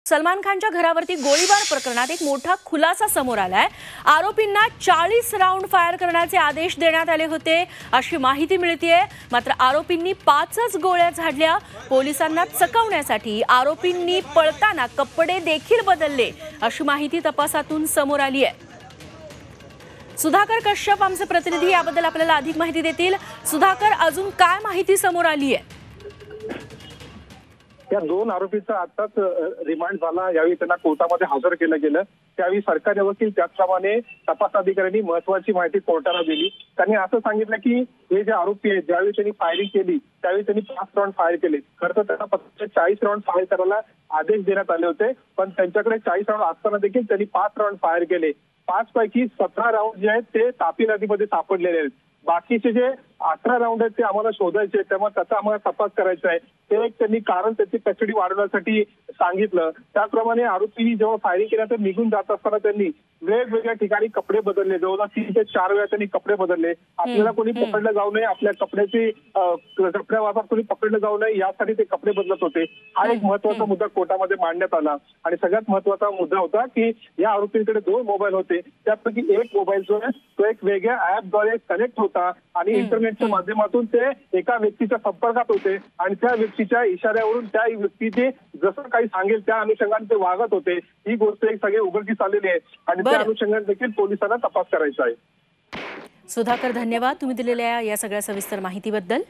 सलमान खानच्या घरावरती गोळीबार प्रकरणात एक मोठा खुलासा समोर आलाय। आरोपींना 40 राऊंड फायर करण्याचे आदेश देण्यात आले होते अशी माहिती मिळतेय। मात्र आरोपींनी 5च गोळ्या झाडल्या। पोलिसांना चकवण्यासाठी आरोपींनी पळताना कपडे देखील बदलले अशी माहिती तपासातून समोर आली आहे। सुधाकर कश्यप आमचे प्रतिनिधी याबद्दल आपल्याला अधिक माहिती देतील। सुधाकर, अजून काय माहिती समोर आली आहे? या दोन आरोपींचा आताच रिमांड झाला। यावेळी त्यांना कोर्टामध्ये हजर केलं गेलं। त्यावेळी सरकारी वकील त्याचप्रमाणे तपास अधिकाऱ्यांनी महत्वाची माहिती कोर्टाला दिली। त्यांनी असं सांगितलं की हे जे आरोपी आहेत, ज्यावेळी त्यांनी फायरिंग केली त्यावेळी त्यांनी 5 राऊंड फायर केले। खरं तर त्यांना फक्त 40 राऊंड फायर करायला आदेश देण्यात आले होते, पण त्यांच्याकडे 40 राऊंड असताना देखील त्यांनी 5 राऊंड फायर केले। 5 पैकी 17 राऊंड जे आहेत ते तापी नदीमध्ये सापडलेले आहेत। बाकीचे जे 18 राऊंड आहेत ते आम्हाला शोधायचे, तेव्हा त्याचा आम्हाला तपास करायचा आहे। ते एक त्यांनी कारण त्याची कस्टडी वाढवण्यासाठी सांगितलं। त्याचप्रमाणे आरोपींनी जेव्हा फायरिंग केलं तर निघून जात असताना त्यांनी वेगवेगळ्या ठिकाणी कपडे बदलले। जवळजवळ 3 ते 4 वेळा त्यांनी कपडे बदलले। आपल्याला कोणी पकडलं जाऊ नये, आपल्या कपड्याची कपड्यावापर कोणी पकडलं जाऊ नये यासाठी ते कपडे बदलत होते। हा एक महत्वाचा मुद्दा कोर्टामध्ये मांडण्यात आला। आणि सगळ्यात महत्वाचा मुद्दा होता की या आरोपींकडे 2 मोबाईल होते, त्यापैकी एक मोबाईल जो आहे तो एक वेगळ्या ऍपद्वारे कनेक्ट होता आणि इंटरनेटच्या माध्यमातून ते एका व्यक्तीच्या संपर्कात होते आणि त्या व्यक्तीच्या इशाऱ्यावरून त्या व्यक्तीचे जसं काही सांगेल त्या अनुषंगाने ते वागत होते। ही गोष्ट एक सगळे उघडकीस आलेली आहे आणि त्या अनुषंगाने देखील पोलिसांना तपास करायचा आहे। सुधाकर, धन्यवाद तुम्ही दिलेल्या या सगळ्या सविस्तर माहितीबद्दल।